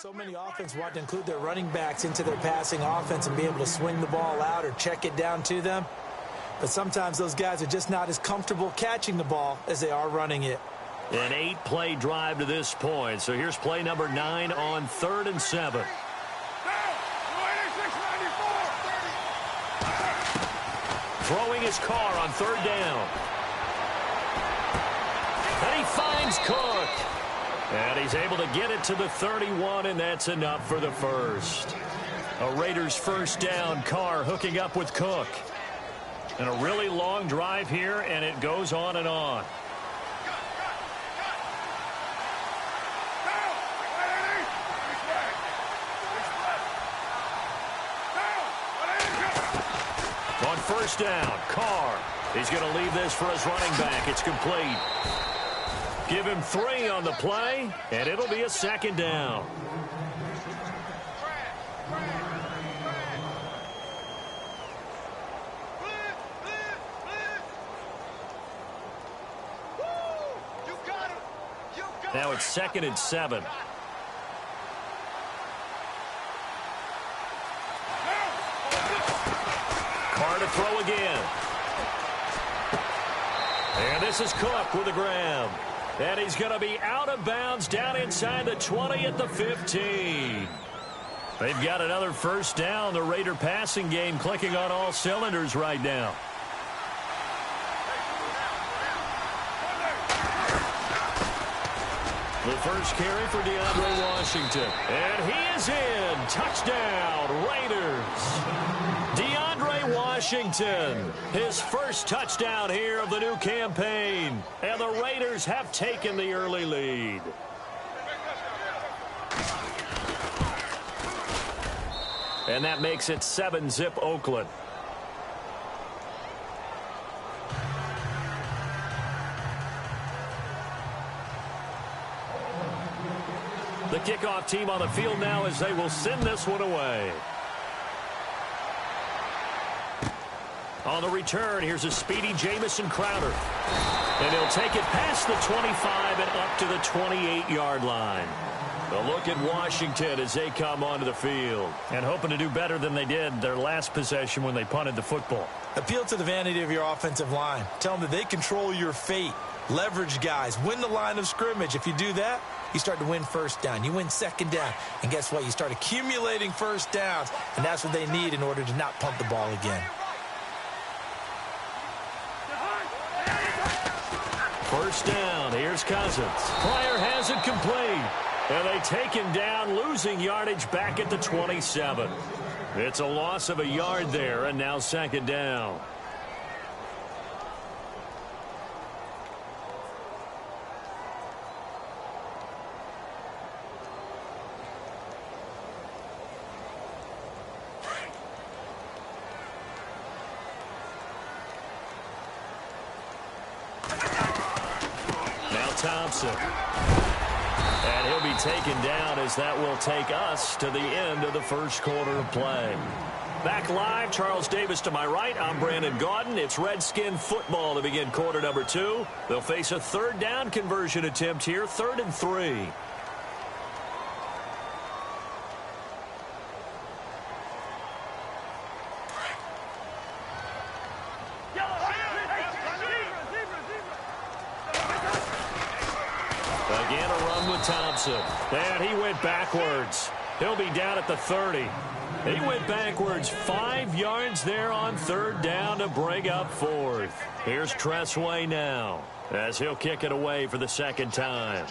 So many offenses want to include their running backs into their passing offense and be able to swing the ball out or check it down to them. But sometimes those guys are just not as comfortable catching the ball as they are running it. An 8-play drive to this point. So here's play number 9 on 3rd and 7. Throwing his car on 3rd down. And he finds Cook. And he's able to get it to the 31, and that's enough for the first. A Raiders first down. Carr hooking up with Cook. And a really long drive here, and it goes on and on. On first down, Carr. He's going to leave this for his running back. It's complete. Give him 3 on the play, and it'll be a 2nd down. Now it's 2nd and 7. Carr to throw again. And this is Cook with a grab. And he's going to be out of bounds down inside the 20 at the 15. They've got another first down. The Raider passing game clicking on all cylinders right now. The first carry for DeAndre Washington. And he is in. Touchdown, Raiders. DeAndre Washington, his first touchdown here of the new campaign. And the Raiders have taken the early lead. And that makes it 7-zip Oakland. The kickoff team on the field now as they will send this one away. On the return, here's a speedy Jamison Crowder. And he'll take it past the 25 and up to the 28-yard line. A look at Washington as they come onto the field. And hoping to do better than they did their last possession when they punted the football. Appeal to the vanity of your offensive line. Tell them that they control your fate. Leverage guys. Win the line of scrimmage. If you do that, you start to win first down. You win second down. And guess what? You start accumulating first downs. And that's what they need in order to not punt the ball again. First down. Here's Cousins. Pryor has it complete. And they take him down, losing yardage back at the 27. It's a loss of a yard there, and now 2nd down. Thompson. And he'll be taken down as that will take us to the end of the first quarter of play. Back live, Charles Davis to my right. I'm Brandon Gaudin. It's Redskin football to begin quarter number 2. They'll face a 3rd down conversion attempt here, 3rd and 3. Again, a run with Thompson. And he went backwards. He'll be down at the 30. He went backwards 5 yards there on 3rd down to bring up 4th. Here's Tressway now as he'll kick it away for the 2nd time.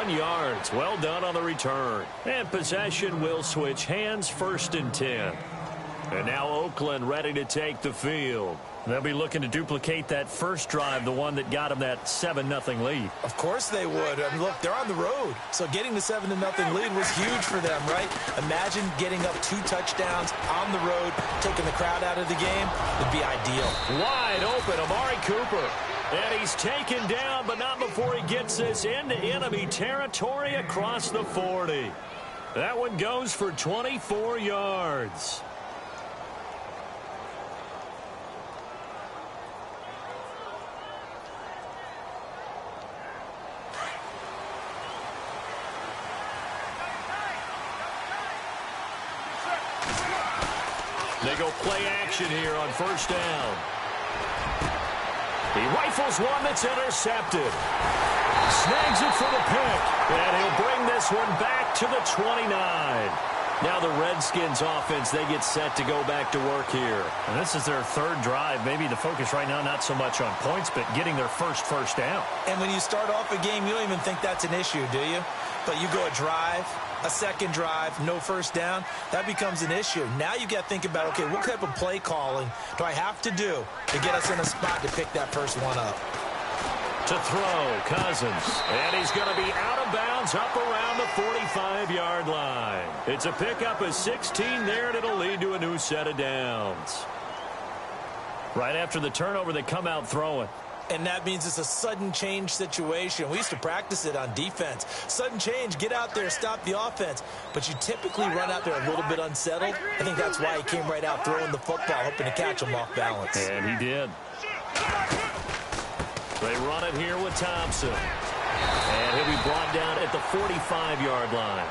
Yards. Well done on the return. And possession will switch hands, 1st and 10. And now Oakland ready to take the field. They'll be looking to duplicate that first drive, the one that got them that 7-0 lead. Of course they would. I mean, look, they're on the road. So getting the 7-0 lead was huge for them, right? Imagine getting up 2 touchdowns on the road, taking the crowd out of the game. Would be ideal. Wide open, Amari Cooper. And he's taken down, but not before he gets this into enemy territory across the 40. That one goes for 24 yards. They go play action here on first down. He rifles one that's intercepted. Snags it for the pick. And he'll bring this one back to the 29. Now the Redskins offense, they get set to go back to work here. And this is their third drive. Maybe the focus right now not so much on points, but getting their first down. And when you start off a game, you don't even think that's an issue, do you? But you go a drive, a second drive, no first down, that becomes an issue. Now you got to think about, okay, what type of play calling do I have to do to get us in a spot to pick that first one up? To throw, Cousins. And he's going to be out of bounds up around the 45-yard line. It's a pickup of 16 there, and it'll lead to a new set of downs. Right after the turnover, they come out throwing. And that means it's a sudden change situation. We used to practice it on defense. Sudden change, get out there, stop the offense. But you typically run out there a little bit unsettled. I think that's why he came right out throwing the football, hoping to catch him off balance. And he did. They run it here with Thompson. And he'll be brought down at the 45-yard line.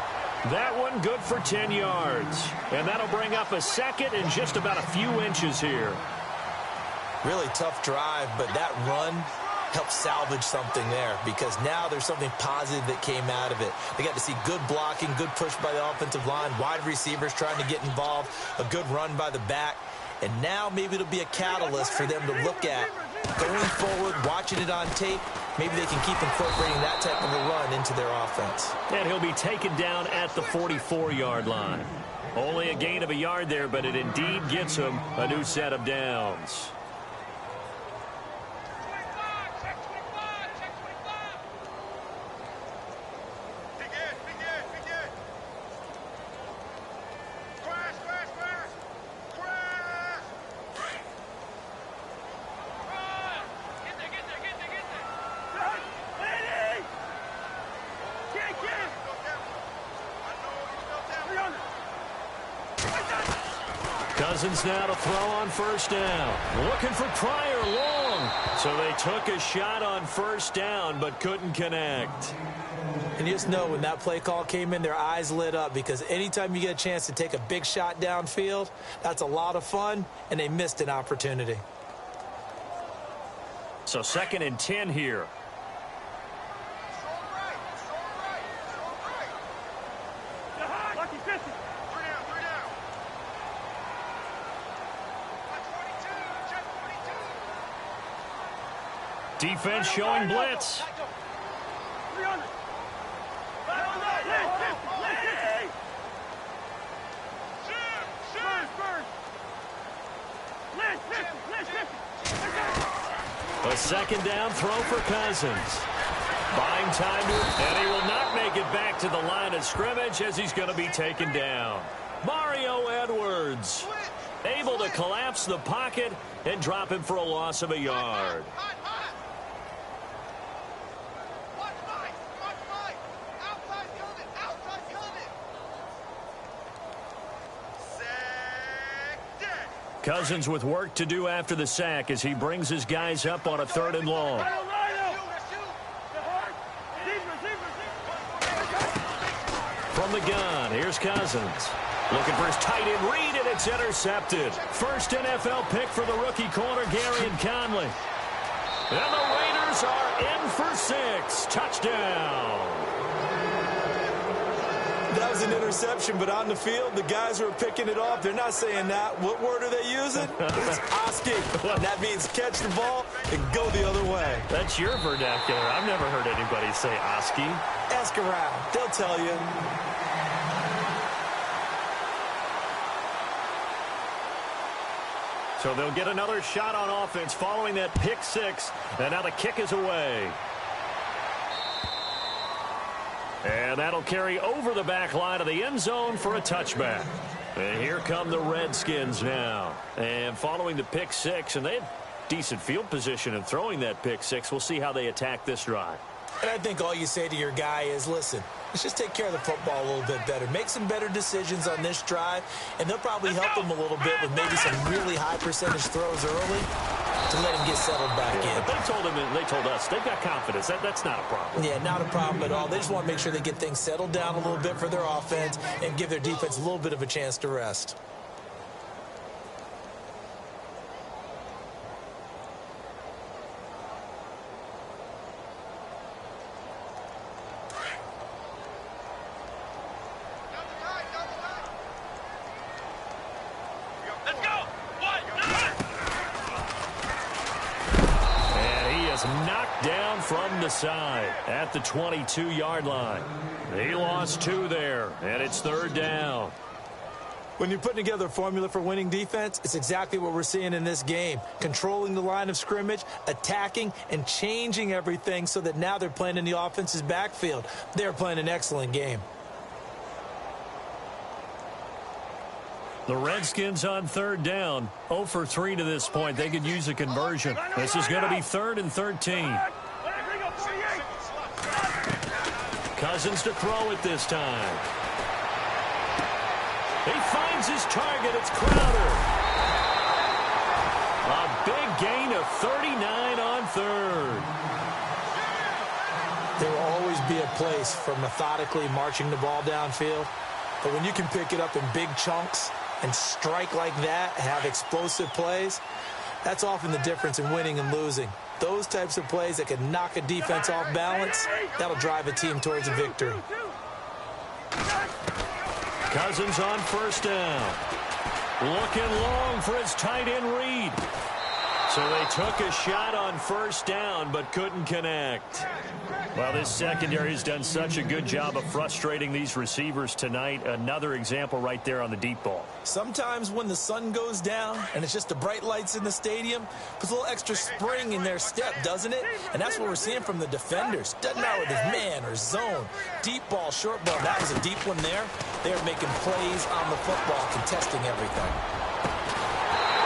That one good for 10 yards. And that'll bring up a second and just about a few inches here. Really tough drive, but that run helped salvage something there because now there's something positive that came out of it. They got to see good blocking, good push by the offensive line, wide receivers trying to get involved, a good run by the back. And now maybe it'll be a catalyst for them to look at going forward, watching it on tape. Maybe they can keep incorporating that type of a run into their offense. And he'll be taken down at the 44-yard line. Only a gain of a yard there, but it indeed gets him a new set of downs. Cousins now to throw on first down. Looking for Pryor long. So they took a shot on first down but couldn't connect. And you just know when that play call came in, their eyes lit up because anytime you get a chance to take a big shot downfield, that's a lot of fun, and they missed an opportunity. So 2nd and 10 here. Defense showing blitz. A second down throw for Cousins. Buying time to it, and he will not make it back to the line of scrimmage as he's going to be taken down. Mario Edwards able to collapse the pocket and drop him for a loss of a yard. Cousins with work to do after the sack as he brings his guys up on a 3rd and long. From the gun, here's Cousins. Looking for his tight end read, and it's intercepted. First NFL pick for the rookie corner, Garyon Conley. And the Raiders are in for 6. Touchdown. That was an interception, but on the field, the guys who are picking it off, they're not saying that. What word are they using? It's Oski. That means catch the ball and go the other way. That's your vernacular. I've never heard anybody say Oski. Ask around. They'll tell you. So they'll get another shot on offense following that pick 6, and now the kick is away. And that'll carry over the back line of the end zone for a touchback. And here come the Redskins now. And following the pick 6, and they've decent field position and throwing that pick six. We'll see how they attack this drive. And I think all you say to your guy is, listen, let's just take care of the football a little bit better. Make some better decisions on this drive, and they'll probably help him a little bit with maybe some really high percentage throws early to let him get settled back in. But they told him, and they told us, they've got confidence. That's not a problem. Yeah, not a problem at all. They just want to make sure they get things settled down a little bit for their offense and give their defense a little bit of a chance to rest. Knocked down from the side at the 22-yard line. He lost 2 there, and it's third down. When you're putting together a formula for winning defense, it's exactly what we're seeing in this game. Controlling the line of scrimmage, attacking, and changing everything so that now they're playing in the offense's backfield. They're playing an excellent game. The Redskins on third down. 0 for 3 to this point. They could use a conversion. This is going to be 3rd and 13. Cousins to throw it this time. He finds his target. It's Crowder. A big gain of 39 on third. There will always be a place for methodically marching the ball downfield. But when you can pick it up in big chunks and strike like that, have explosive plays, that's often the difference in winning and losing. Those types of plays that can knock a defense off balance, that'll drive a team towards a victory. Cousins on first down. Looking long for his tight end read. So they took a shot on first down but couldn't connect. Well, this secondary has done such a good job of frustrating these receivers tonight. Another example right there on the deep ball. Sometimes when the sun goes down and it's just the bright lights in the stadium, puts a little extra spring in their step, doesn't it? And that's what we're seeing from the defenders. Doesn't matter whether it's man or zone. Deep ball, short ball. That was a deep one there. They're making plays on the football, contesting everything.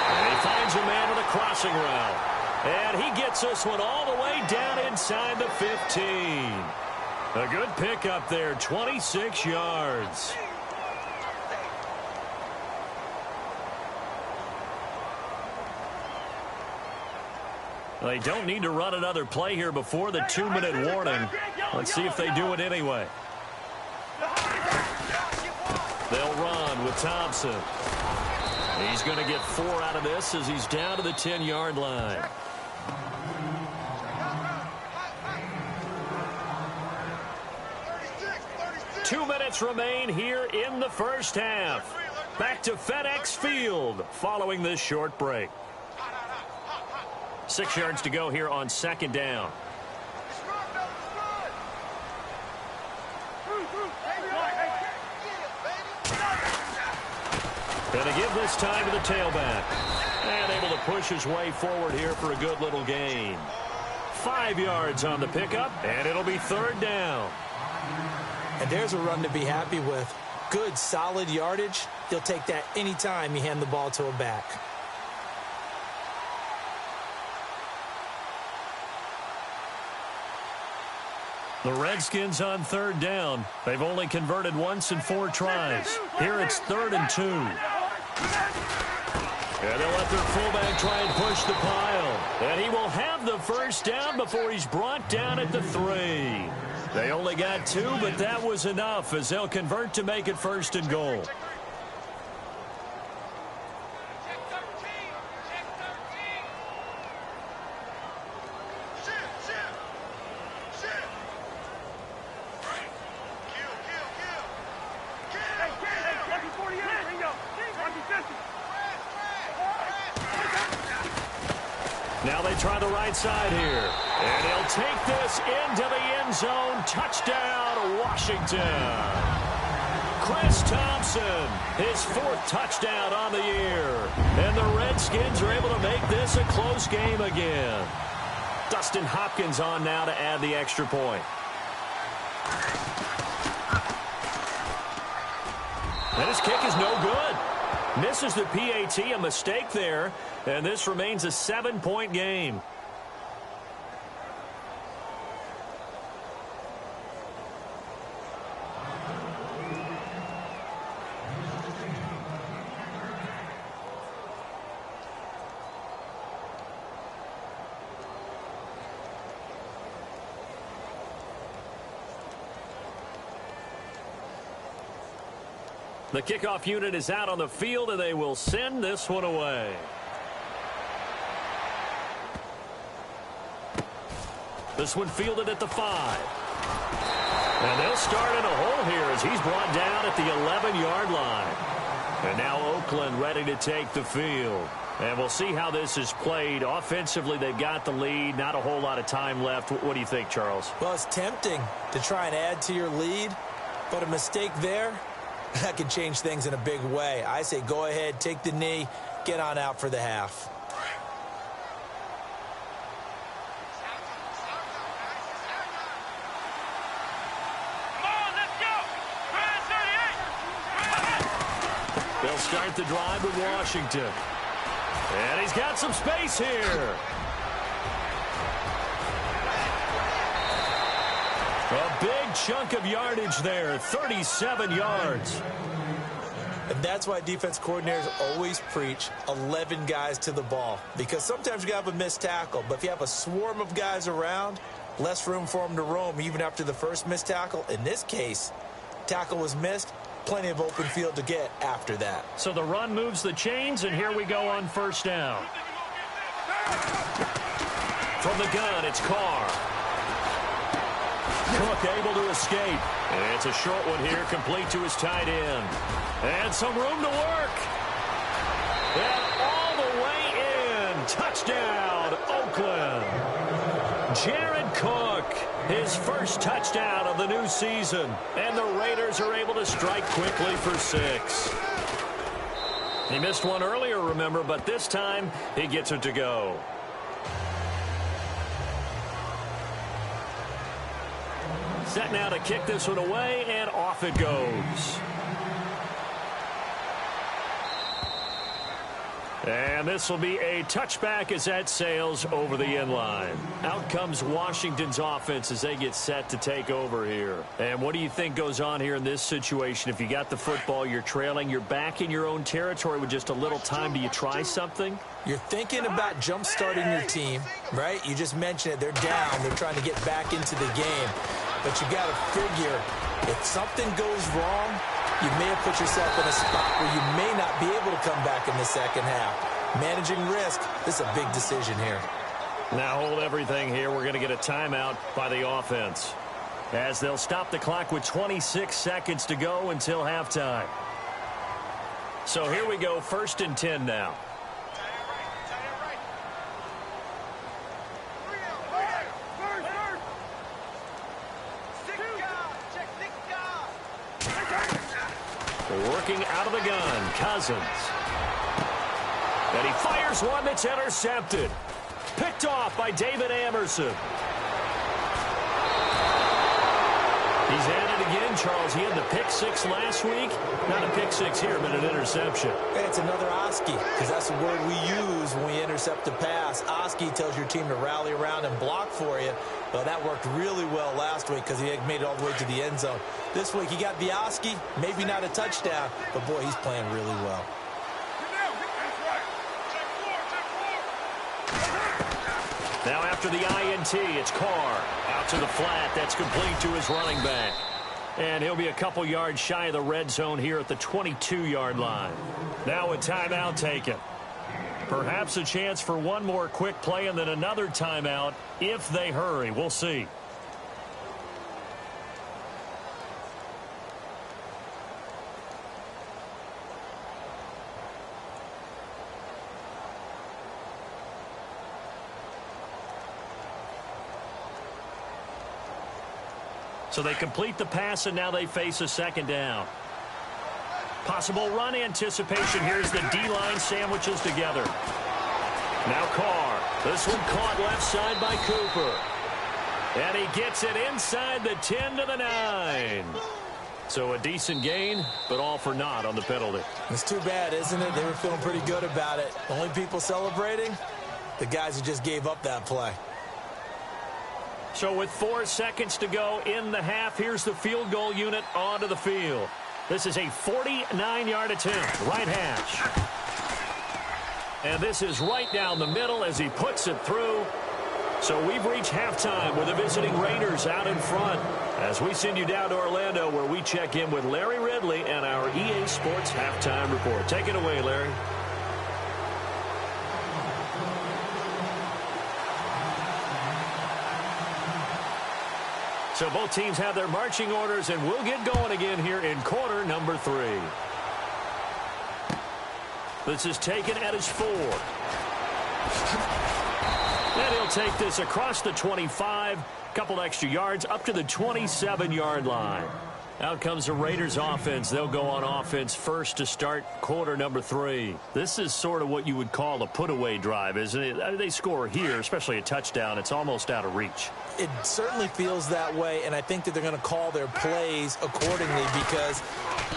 And he finds a man with a crossing route. And he gets this one all the way down inside the 15. A good pickup there, 26 yards. They don't need to run another play here before the 2-minute warning. Let's see if they do it anyway. They'll run with Thompson. He's going to get 4 out of this as he's down to the 10-yard line. Two minutes remain here in the first half. Back to FedEx Field following this short break. 6 yards to go here on second down. Going to give this time to the tailback. And able to push his way forward here for a good little gain. 5 yards on the pickup, and it'll be third down. And there's a run to be happy with. Good, solid yardage. You'll take that anytime you hand the ball to a back. The Redskins on third down. They've only converted once in 4 tries. Here it's 3rd and 2. And they'll let their fullback try and push the pile. And he will have the first down before he's brought down at the 3. They only got 2, but that was enough as they'll convert to make it 1st and goal. Now they try the right side here. And he'll take this into the end zone. Touchdown, Washington. Chris Thompson, his 4th touchdown on the year. And the Redskins are able to make this a close game again. Dustin Hopkins on now to add the extra point. And his kick is no good. Misses the PAT, a mistake there, and this remains a 7-point game. The kickoff unit is out on the field, and they will send this one away. This one fielded at the 5. And they'll start in a hole here as he's brought down at the 11-yard line. And now Oakland ready to take the field. And we'll see how this is played. Offensively, they've got the lead. Not a whole lot of time left. What do you think, Charles? Well, it's tempting to try and add to your lead, but a mistake there, that could change things in a big way. I say go ahead, take the knee, get on out for the half. They'll start the drive with Washington. And he's got some space here. A big chunk of yardage there, 37 yards. And that's why defense coordinators always preach 11 guys to the ball. Because sometimes you have a missed tackle, but if you have a swarm of guys around, less room for them to roam even after the first missed tackle. In this case, tackle was missed, plenty of open field to get after that. So the run moves the chains, and here we go on first down. From the gun, it's Carr. Cook able to escape. And it's a short one here, complete to his tight end. And some room to work. And all the way in. Touchdown, Oakland. Jared Cook, his first touchdown of the new season. And the Raiders are able to strike quickly for 6. He missed one earlier, remember, but this time he gets it to go. Set now to kick this one away, and off it goes. And this will be a touchback as that sails over the end line. Out comes Washington's offense as they get set to take over here. And what do you think goes on here in this situation? If you got the football, you're trailing, you're back in your own territory with just a little time. Do you try something? You're thinking about jump-starting your team, right? You just mentioned it. They're down. They're trying to get back into the game. But you got to figure, if something goes wrong, you may have put yourself in a spot where you may not be able to come back in the second half. Managing risk, this is a big decision here. Now hold everything here. We're going to get a timeout by the offense, as they'll stop the clock with 26 seconds to go until halftime. So here we go, 1st and 10 now. Working out of the gun, Cousins. And he fires one that's intercepted. Picked off by David Amerson. He's at it again, Charles. He had the pick 6 last week. Not a pick 6 here, but an interception. Hey, it's another Oski, because that's the word we use when we intercept a pass. Oski tells your team to rally around and block for you. Well, that worked really well last week because he made it all the way to the end zone. This week he got the Oski, maybe not a touchdown, but boy, he's playing really well. Now after the INT, it's Carr. Out to the flat. That's complete to his running back. And he'll be a couple yards shy of the red zone here at the 22-yard line. Now a timeout taken. Perhaps a chance for one more quick play and then another timeout if they hurry. We'll see. So they complete the pass, and now they face a second down. Possible run anticipation. Here's the D-line sandwiches together. Now Carr. This one caught left side by Cooper. And he gets it inside the 10 to the 9. So a decent gain, but all for naught on the penalty. It's too bad, isn't it? They were feeling pretty good about it. Only people celebrating, the guys who just gave up that play. So with 4 seconds to go in the half, here's the field goal unit onto the field. This is a 49-yard attempt, right hash. And this is right down the middle as he puts it through. So we've reached halftime with the visiting Raiders out in front. As we send you down to Orlando, where we check in with Larry Ridley and our EA Sports Halftime Report. Take it away, Larry. So both teams have their marching orders, and we'll get going again here in quarter number 3. This is taken at his 4. And he'll take this across the 25, couple extra yards, up to the 27-yard line. Out comes the Raiders offense. They'll go on offense first to start quarter number 3. This is sort of what you would call a put-away drive, isn't it? I mean, they score here, especially a touchdown. It's almost out of reach. It certainly feels that way, and I think that they're going to call their plays accordingly, because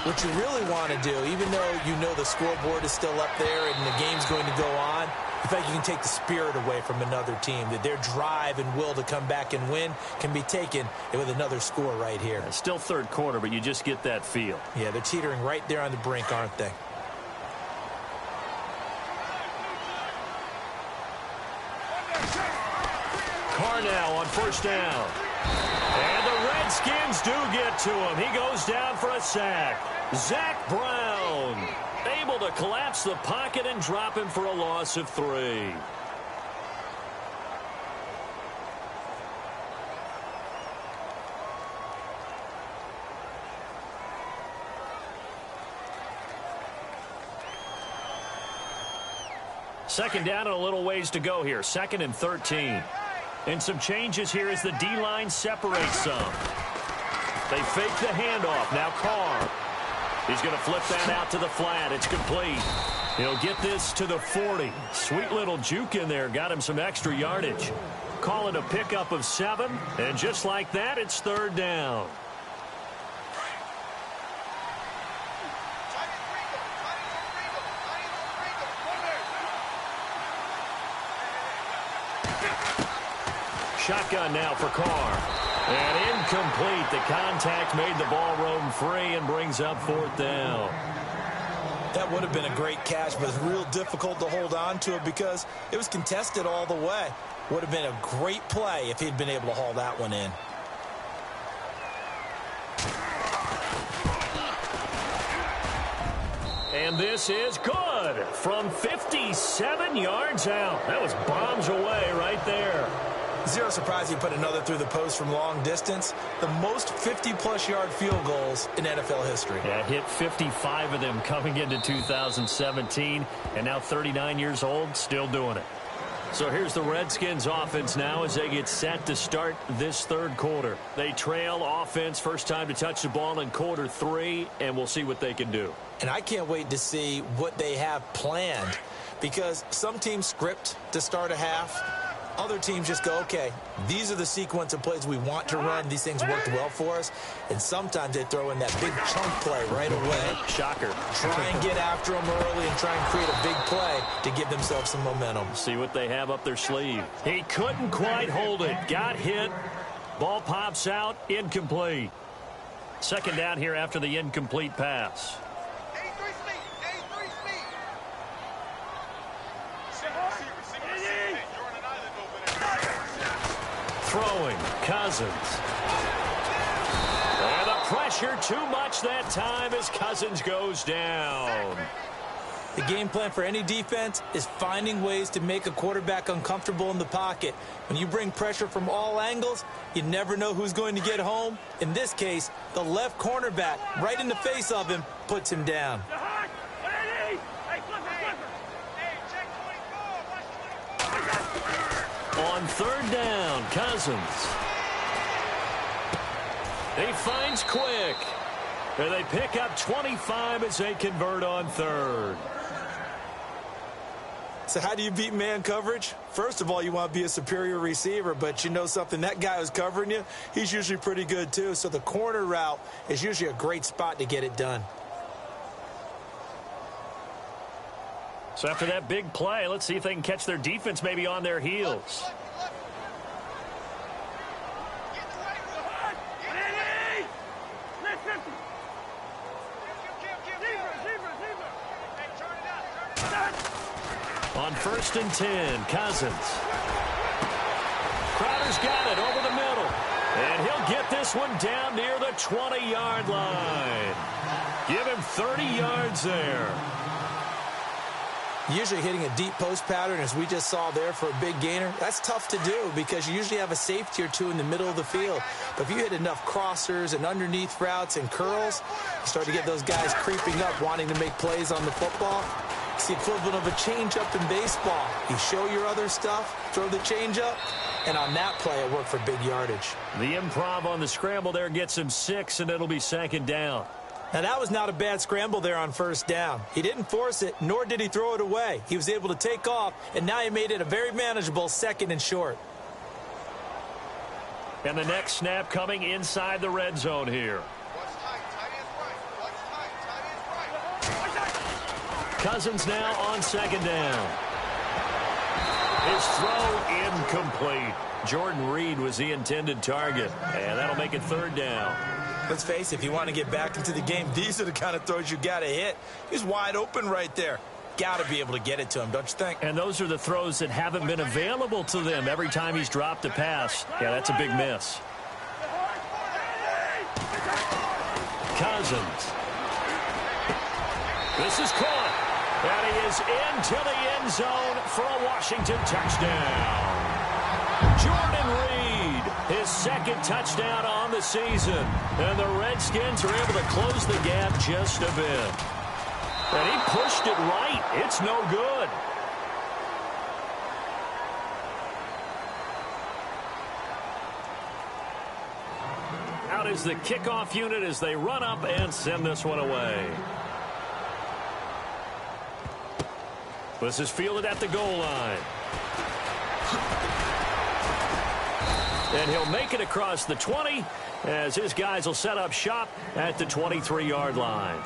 what you really want to do, even though you know the scoreboard is still up there and the game's going to go on, in fact, you can take the spirit away from another team, that their drive and will to come back and win can be taken with another score right here. It's still third quarter, but you just get that feel. Yeah, they're teetering right there on the brink, aren't they? Carr now on first down. And the Redskins do get to him. He goes down for a sack. Zach Brown able to collapse the pocket and drop him for a loss of 3. Second down and a little ways to go here. 2nd and 13. And some changes here as the D-line separates some. They fake the handoff. Now Carr. He's going to flip that out to the flat. It's complete. He'll get this to the 40. Sweet little juke in there. Got him some extra yardage. Call it a pickup of 7. And just like that, it's third down. Shotgun now for Carr. And incomplete. The contact made the ball roam free and brings up 4th down. That would have been a great catch, but it's real difficult to hold on to it because it was contested all the way. Would have been a great play if he'd been able to haul that one in. And this is good from 57 yards out. That was bombs away right there. Zero surprise he put another through the post from long distance. The most 50-plus yard field goals in NFL history. Yeah, hit 55 of them coming into 2017, and now 39 years old, still doing it. So here's the Redskins offense now as they get set to start this third quarter. They trail offense, first time to touch the ball in quarter 3, and we'll see what they can do. And I can't wait to see what they have planned, because some teams script to start a half. Other teams just go, okay, these are the sequence of plays we want to run. These things worked well for us. And sometimes they throw in that big chunk play right away. Shocker. Try and get after them early and try and create a big play to give themselves some momentum. See what they have up their sleeve. He couldn't quite hold it. Got hit. Ball pops out. Incomplete. Second down here after the incomplete pass. Throwing, Cousins. And the pressure too much that time as Cousins goes down. The game plan for any defense is finding ways to make a quarterback uncomfortable in the pocket. When you bring pressure from all angles, you never know who's going to get home. In this case, the left cornerback, right in the face of him, puts him down. On third down, Cousins. He finds Quick. And they pick up 25 as they convert on third. So how do you beat man coverage? First of all, you want to be a superior receiver, but you know something, that guy who's covering you, he's usually pretty good too. So the corner route is usually a great spot to get it done. So after that big play, let's see if they can catch their defense maybe on their heels. On 1st and 10, Cousins. Crowder's got it over the middle. And he'll get this one down near the 20-yard line. Give him 30 yards there. Usually hitting a deep post pattern, as we just saw there for a big gainer, that's tough to do because you usually have a safety or two in the middle of the field. But if you hit enough crossers and underneath routes and curls, you start to get those guys creeping up, wanting to make plays on the football. It's the equivalent of a changeup in baseball. You show your other stuff, throw the changeup, and on that play, it worked for big yardage. The improv on the scramble there gets him 6, and it'll be 2nd down. Now, that was not a bad scramble there on 1st down. He didn't force it, nor did he throw it away. He was able to take off, and now he made it a very manageable 2nd and short. And the next snap coming inside the red zone here. Cousins now on 2nd down. His throw incomplete. Jordan Reed was the intended target, and that'll make it 3rd down. Let's face it, if you want to get back into the game, these are the kind of throws you got to hit. He's wide open right there. Got to be able to get it to him, don't you think? And those are the throws that haven't been available to them every time he's dropped a pass. Yeah, that's a big miss. Cousins. This is caught. And he is into the end zone for a Washington touchdown. Jordan Reed, his 2nd touchdown on the season. And the Redskins are able to close the gap just a bit. And he pushed it right. It's no good. Out is the kickoff unit as they run up and send this one away. This is fielded at the goal line. And he'll make it across the 20 as his guys will set up shop at the 23-yard line.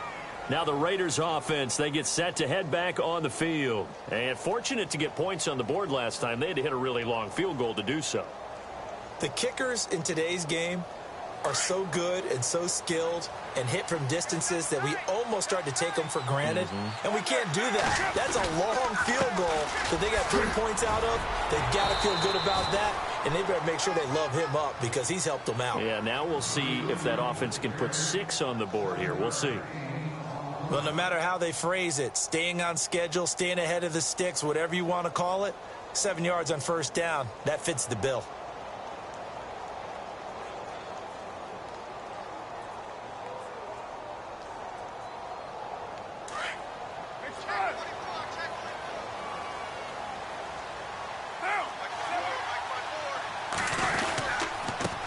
Now the Raiders offense, they get set to head back on the field. And fortunate to get points on the board last time. They had to hit a really long field goal to do so. The kickers in today's game are so good and so skilled and hit from distances that we almost start to take them for granted. And we can't do that. That's a long field goal that they got 3 points out of. They've got to feel good about that, and they better make sure they love him up because he's helped them out. Yeah, now we'll see if that offense can put 6 on the board here. We'll see. Well, no matter how they phrase it, staying on schedule, staying ahead of the sticks, whatever you want to call it, 7 yards on 1st down, that fits the bill.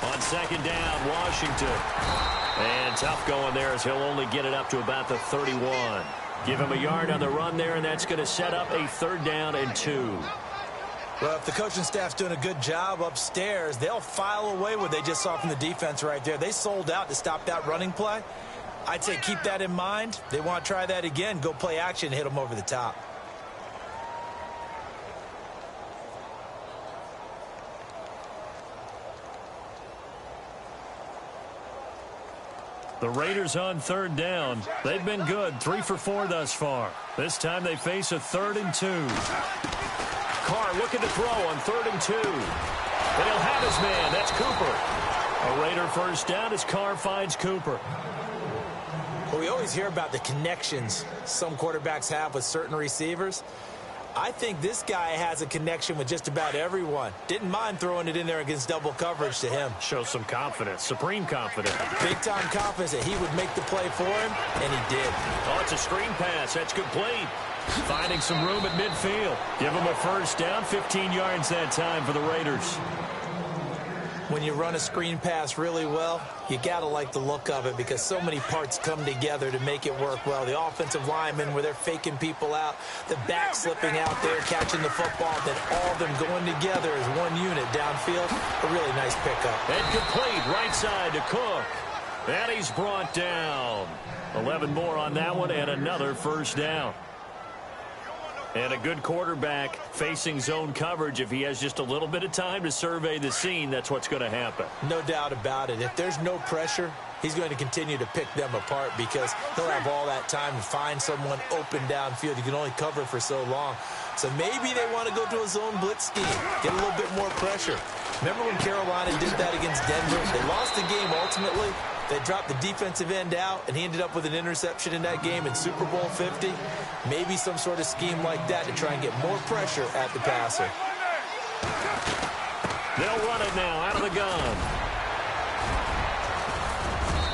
On 2nd down, Washington. And tough going there as he'll only get it up to about the 31. Give him a yard on the run there, and that's going to set up a 3rd down and 2. Well, if the coaching staff's doing a good job upstairs, they'll file away what they just saw from the defense right there. They sold out to stop that running play. I'd say keep that in mind. They want to try that again, go play action, hit them over the top. The Raiders on 3rd down. They've been good, 3 for 4 thus far. This time they face a 3rd and 2. Carr looking to throw on 3rd and 2. And he'll have his man. That's Cooper. A Raider 1st down as Carr finds Cooper. Well, we always hear about the connections some quarterbacks have with certain receivers. I think this guy has a connection with just about everyone. Didn't mind throwing it in there against double coverage to him. Shows some confidence, supreme confidence. Big-time confidence that he would make the play for him, and he did. Oh, it's a screen pass. That's complete. Finding some room at midfield. Give him a 1st down, 15 yards that time for the Raiders. When you run a screen pass really well, you got to like the look of it because so many parts come together to make it work well. The offensive linemen, where they're faking people out, the back slipping out there, catching the football, then all of them going together as one unit downfield. A really nice pickup. And complete right side to Cook. And he's brought down. 11 more on that one and another first down. And a good quarterback facing zone coverage. If he has just a little bit of time to survey the scene, that's what's going to happen. No doubt about it. If there's no pressure, he's going to continue to pick them apart because he'll have all that time to find someone open downfield. You can only cover for so long. So maybe they want to go to a zone blitz scheme, get a little bit more pressure. Remember when Carolina did that against Denver? They lost the game ultimately. They dropped the defensive end out, and he ended up with an interception in that game in Super Bowl 50. Maybe some sort of scheme like that to try and get more pressure at the passer. They'll run it now out of the gun.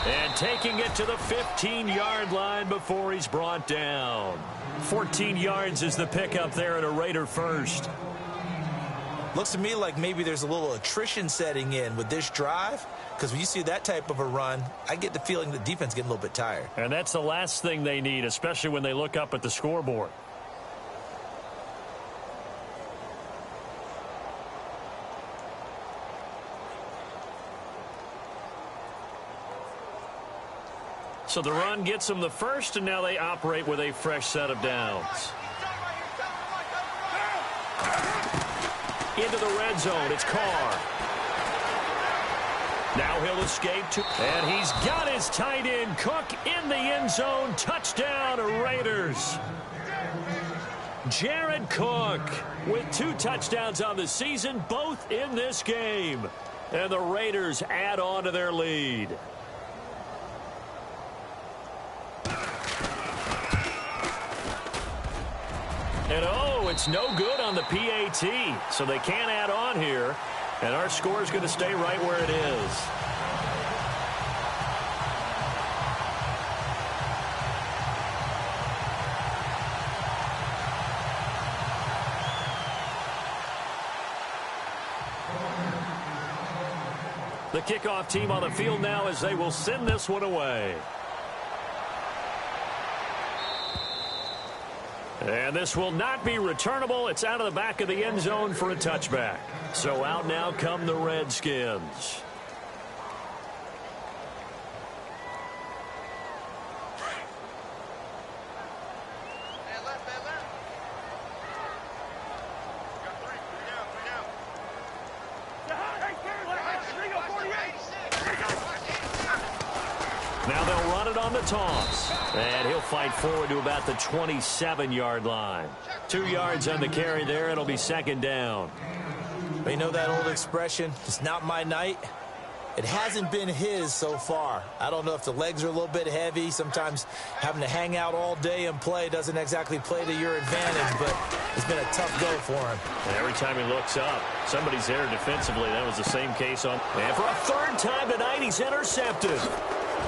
And taking it to the 15-yard line before he's brought down. 14 yards is the pickup there at a Raider first. Looks to me like maybe there's a little attrition setting in with this drive. Because when you see that type of a run, I get the feeling the defense getting a little bit tired. And that's the last thing they need, especially when they look up at the scoreboard. So the run gets them the first, and now they operate with a fresh set of downs. Into the red zone, it's Carr. Now he'll escape to, and he's got his tight end, Cook, in the end zone. Touchdown, Raiders. Jared Cook with 2 touchdowns on the season, both in this game. And the Raiders add on to their lead. And oh, it's no good on the PAT, so they can't add on here. And our score is going to stay right where it is. The kickoff team on the field now as they will send this one away. And this will not be returnable. It's out of the back of the end zone for a touchback. So out now come the Redskins. Now they'll run it on the toss. And he'll fight forward to about the 27-yard line. 2 yards on the carry there. It'll be second down. You know that old expression, it's not my night? It hasn't been his so far. I don't know if the legs are a little bit heavy. Sometimes having to hang out all day and play doesn't exactly play to your advantage, but it's been a tough go for him. And every time he looks up, somebody's there defensively. That was the same case on. And for a third time tonight, he's intercepted.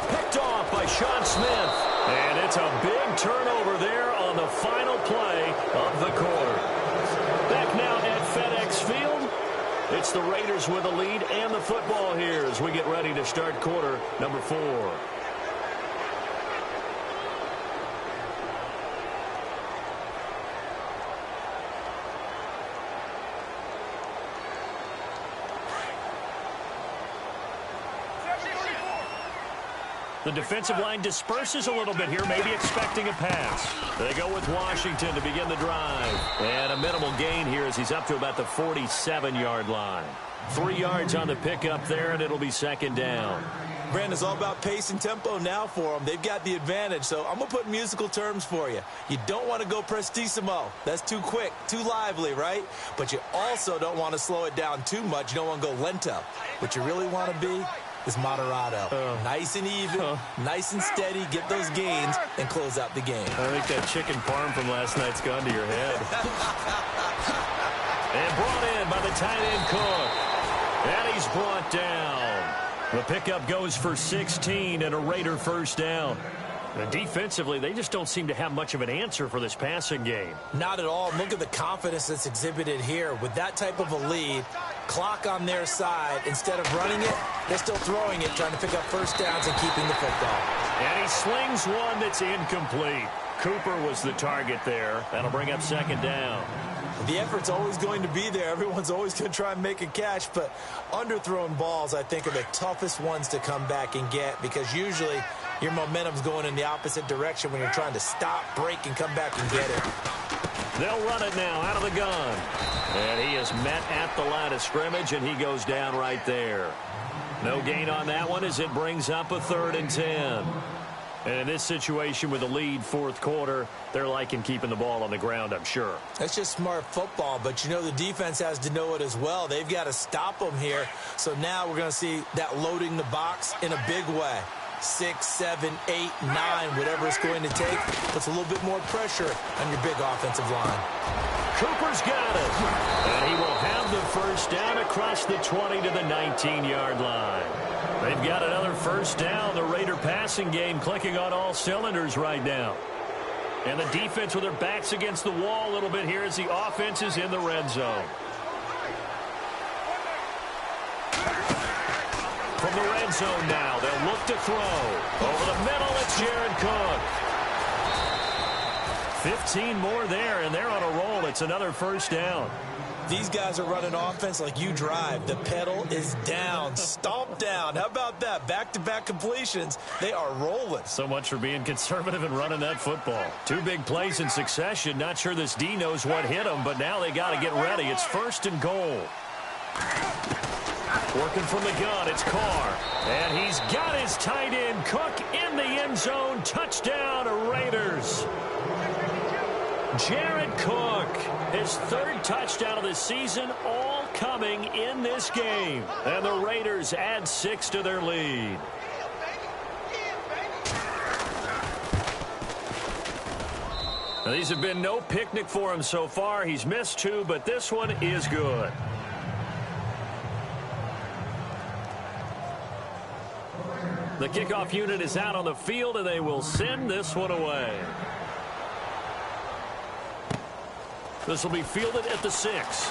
Picked off by Sean Smith. And it's a big turnover there on the final play of the quarter. Back now at FedEx Field. It's the Raiders with the lead and the football here as we get ready to start quarter number 4. The defensive line disperses a little bit here, maybe expecting a pass. They go with Washington to begin the drive. And a minimal gain here as he's up to about the 47-yard line. 3 yards on the pickup there, and it'll be second down. Brandon, it's all about pace and tempo now for them. They've got the advantage, so I'm going to put musical terms for you. You don't want to go prestissimo. That's too quick, too lively, right? But you also don't want to slow it down too much. You don't want to go lento. What you really want to be is moderato. Nice and even, nice and steady, get those gains, and close out the game. I think that chicken parm from last night's gone to your head. And brought in by the tight end Cook. And he's brought down. The pickup goes for 16 and a Raider first down. And defensively, they just don't seem to have much of an answer for this passing game. Not at all. Look at the confidence that's exhibited here. With that type of a lead, Clock on their side. Instead of running it, they're still throwing it, trying to pick up first downs and keeping the football. And he slings one that's incomplete. Cooper was the target there. That'll bring up second down. The effort's always going to be there. Everyone's always going to try and make a catch, but underthrown balls, I think, are the toughest ones to come back and get because usually your momentum's going in the opposite direction when you're trying to stop, break, and come back and get it. They'll run it now out of the gun. And he is met at the line of scrimmage, and he goes down right there. No gain on that one as it brings up a 3rd and 10. And in this situation with the lead fourth quarter, they're liking keeping the ball on the ground, I'm sure. That's just smart football, but you know the defense has to know it as well. They've got to stop them here. So now we're going to see that loading the box in a big way. 6, 7, 8, 9, whatever it's going to take, puts a little bit more pressure on your big offensive line. Cooper's got it. And he will have the first down across the 20 to the 19-yard line. They've got another first down. The Raider passing game clicking on all cylinders right now. And the defense with their backs against the wall a little bit here as the offense is in the red zone. From the red zone now, they'll look to throw. Over the middle, it's Jared Cook. 15 more there, and they're on a roll. It's another first down. These guys are running offense like you drive. The pedal is down, stomp down. How about that? Back-to-back completions. They are rolling. So much for being conservative and running that football. 2 big plays in succession. Not sure this D knows what hit him, but now they got to get ready. It's 1st and goal. Working from the gun, it's Carr. And he's got his tight end, Cook, in the end zone. Touchdown, Raiders. Jared Cook, his 3rd touchdown of the season, all coming in this game. And the Raiders add 6 to their lead. Now, these have been no picnic for him so far. He's missed 2, but this one is good. The kickoff unit is out on the field, and they will send this one away. This will be fielded at the 6.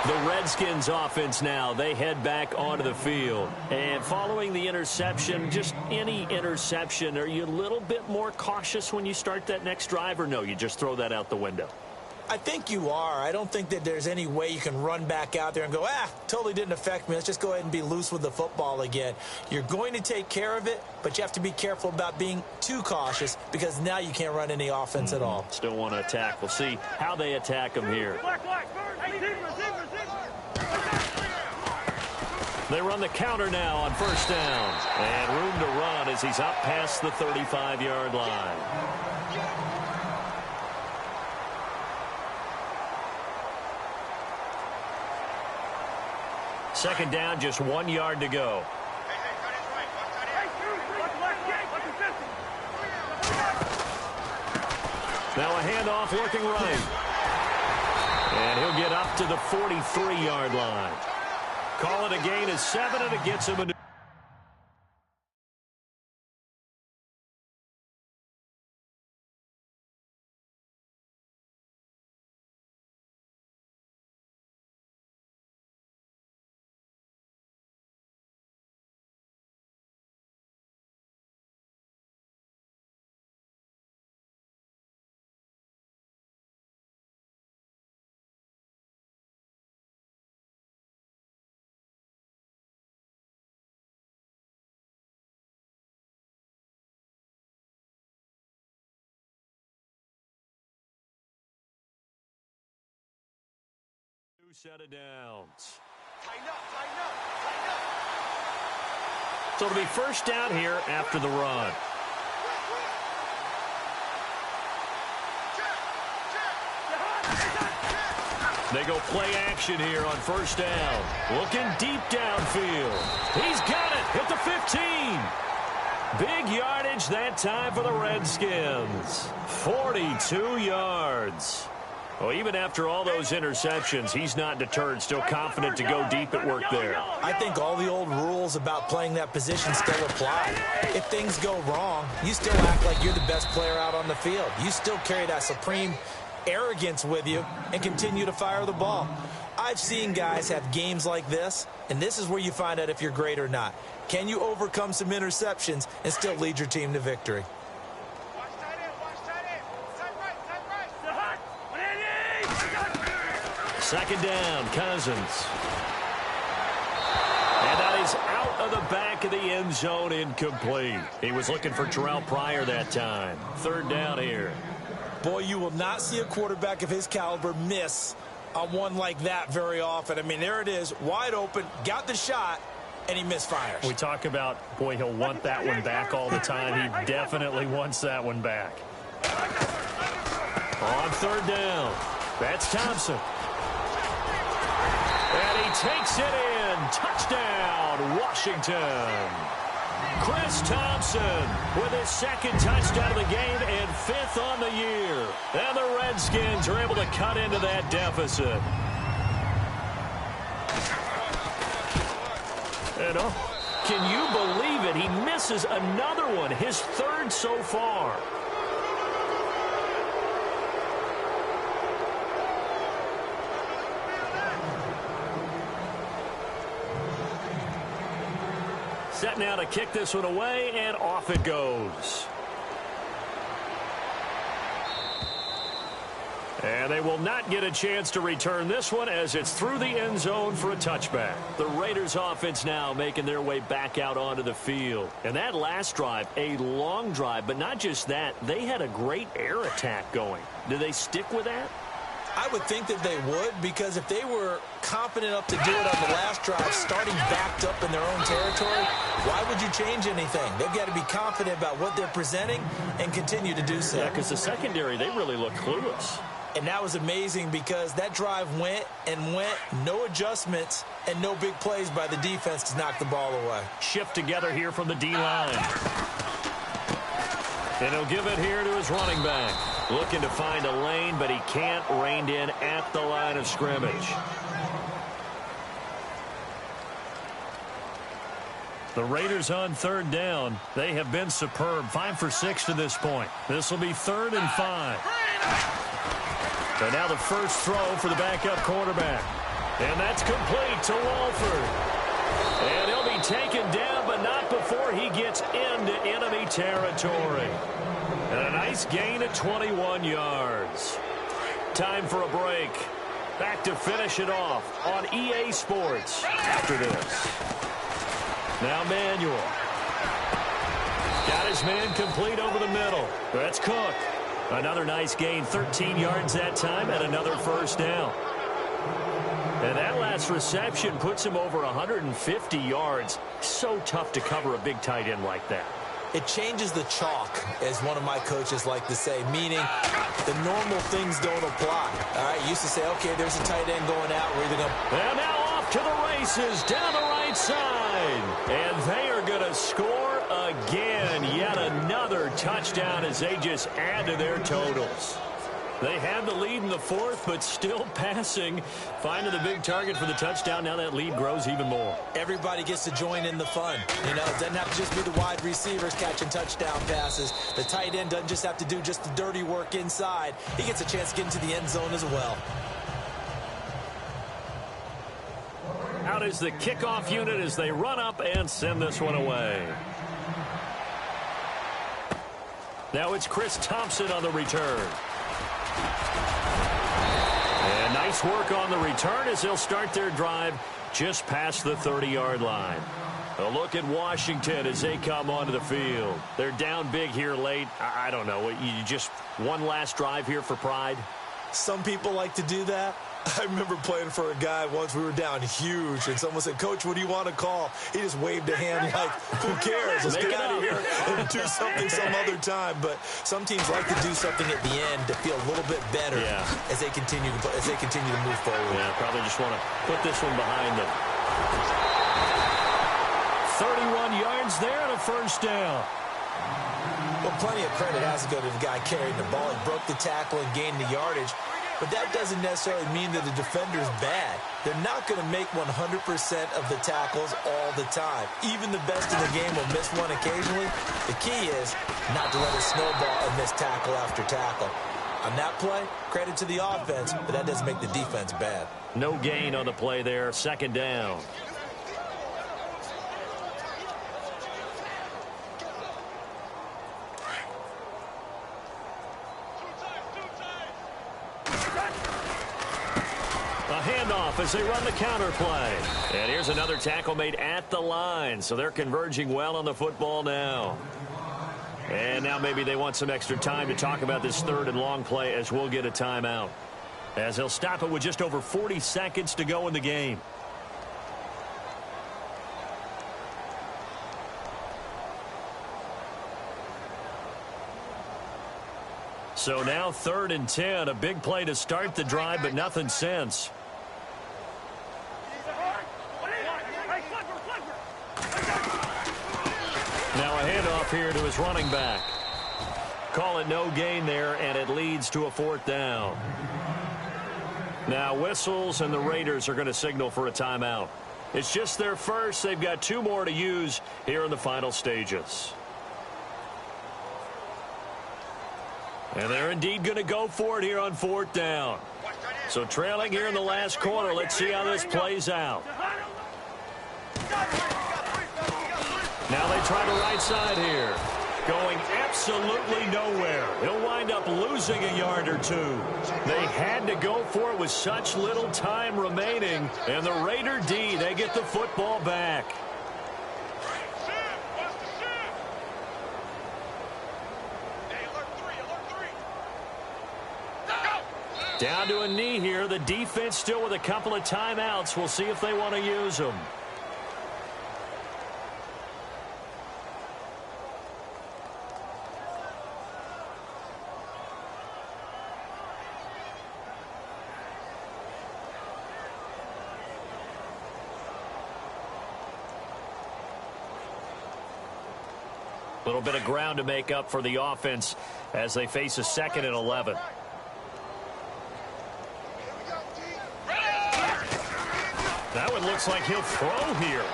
The Redskins offense now, they head back onto the field. And following the interception, just any interception, are you a little bit more cautious when you start that next drive, or no, you just throw that out the window? I think you are. I don't think that there's any way you can run back out there and go, totally didn't affect me. Let's just go ahead and be loose with the football again. You're going to take care of it, but you have to be careful about being too cautious because now you can't run any offense at all. Still want to attack. We'll see how they attack them here. They run the counter now on first down. And room to run as he's up past the 35-yard line. Second down, just 1 yard to go. Now a handoff working right. And he'll get up to the 43-yard line. Call it a gain of 7, and it gets him a new. Set of downs. So it'll be first down here after the run. They go play action here on first down. Looking deep downfield. He's got it at the 15. Big yardage that time for the Redskins. 42 yards. Well, even after all those interceptions, he's not deterred, still confident to go deep at work there. I think all the old rules about playing that position still apply. If things go wrong, you still act like you're the best player out on the field. You still carry that supreme arrogance with you and continue to fire the ball. I've seen guys have games like this, and this is where you find out if you're great or not. Can you overcome some interceptions and still lead your team to victory? Second down, Cousins. And that is out of the back of the end zone, incomplete. He was looking for Terrell Pryor that time. Third down here. Boy, you will not see a quarterback of his caliber miss on one like that very often. I mean, there it is, wide open, got the shot, and he misfires. We talk about, boy, he'll want that one back all the time. He definitely wants that one back. On third down, that's Thompson. And he takes it in. Touchdown, Washington. Chris Thompson with his second touchdown of the game and fifth on the year. And the Redskins are able to cut into that deficit. And can you believe it? He misses another one, his third so far. Set now to kick this one away, and off it goes. And they will not get a chance to return this one as it's through the end zone for a touchback. The Raiders offense now making their way back out onto the field. And that last drive, a long drive, but not just that, they had a great air attack going. Do they stick with that? I would think that they would, because if they were confident enough to do it on the last drive, starting backed up in their own territory, why would you change anything? They've got to be confident about what they're presenting and continue to do so. Yeah, because the secondary, they really look clueless. And that was amazing because that drive went and went, no adjustments, and no big plays by the defense to knock the ball away. Shift together here from the D-line. And he'll give it here to his running back. Looking to find a lane, but he can't. Reined in at the line of scrimmage. The Raiders on third down. They have been superb. 5 for 6 to this point. This will be 3rd and 5. And now the first throw for the backup quarterback. And that's complete to Walford. And he'll be taken down, but not before he gets into enemy territory. And a nice gain of 21 yards. Time for a break. Back to finish it off on EA Sports after this. Now Manuel. Got his man complete over the middle. That's Cook. Another nice gain, 13 yards that time, and another first down. And that last reception puts him over 150 yards. So tough to cover a big tight end like that. It changes the chalk, as one of my coaches like to say, meaning the normal things don't apply. All right, you used to say, okay, there's a tight end going out. We're either going to... And now off to the races, down the right side. And they are going to score again. Yet another touchdown as they just add to their totals. They had the lead in the fourth, but still passing. Finding the big target for the touchdown. Now that lead grows even more. Everybody gets to join in the fun. You know, it doesn't have to just be the wide receivers catching touchdown passes. The tight end doesn't just have to do just the dirty work inside. He gets a chance to get into the end zone as well. Out is the kickoff unit as they run up and send this one away. Now it's Chris Thompson on the return. And nice work on the return as they'll start their drive just past the 30-yard line. A look at Washington as they come onto the field. They're down big here late. I don't know. You just one last drive here for pride? Some people like to do that. I remember playing for a guy once. We were down huge, and someone said, Coach, what do you want to call? He just waved a hand like, who cares? Let's get out of here and do something some other time. But some teams like to do something at the end to feel a little bit better as they continue to move forward. Yeah, probably just want to put this one behind them. 31 yards there and a first down. Well, plenty of credit has to go to the guy carrying the ball. He broke the tackle and gained the yardage. But that doesn't necessarily mean that the defender's bad. They're not going to make 100% of the tackles all the time. Even the best in the game will miss one occasionally. The key is not to let it snowball and miss tackle after tackle. On that play, credit to the offense, but that doesn't make the defense bad. No gain on the play there, second down. A handoff as they run the counter play. And here's another tackle made at the line, so they're converging well on the football now. And now maybe they want some extra time to talk about this third and long play as we'll get a timeout. As they'll stop it with just over 40 seconds to go in the game. So now 3rd and 10, a big play to start the drive, but nothing since. Now a handoff here to his running back. Call it no gain there, and it leads to a 4th down. Now whistles, and the Raiders are going to signal for a timeout. It's just their first. They've got 2 more to use here in the final stages. And they're indeed going to go for it here on 4th down. So trailing here in the last quarter. Let's see how this plays out. Now they try the right side here. Going absolutely nowhere. He'll wind up losing a yard or 2. They had to go for it with such little time remaining. And the Raider D, they get the football back. Down to a knee here. The defense still with a couple of timeouts. We'll see if they want to use them. A little bit of ground to make up for the offense as they face a 2nd and 11. That one looks like he'll throw here.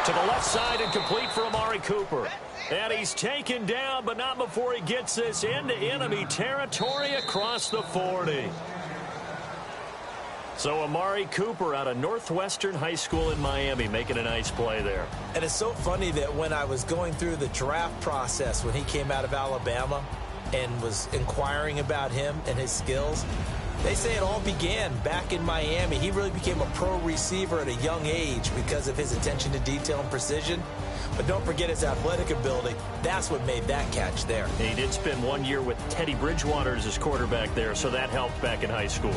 To the left side and complete for Amari Cooper. And he's taken down, but not before he gets this into enemy territory across the 40. So Amari Cooper out of Northwestern High School in Miami making a nice play there. And it's so funny that when I was going through the draft process when he came out of Alabama and was inquiring about him and his skills, they say it all began back in Miami. He really became a pro receiver at a young age because of his attention to detail and precision. But don't forget his athletic ability. That's what made that catch there. He did spend 1 year with Teddy Bridgewater as his quarterback there, so that helped back in high school.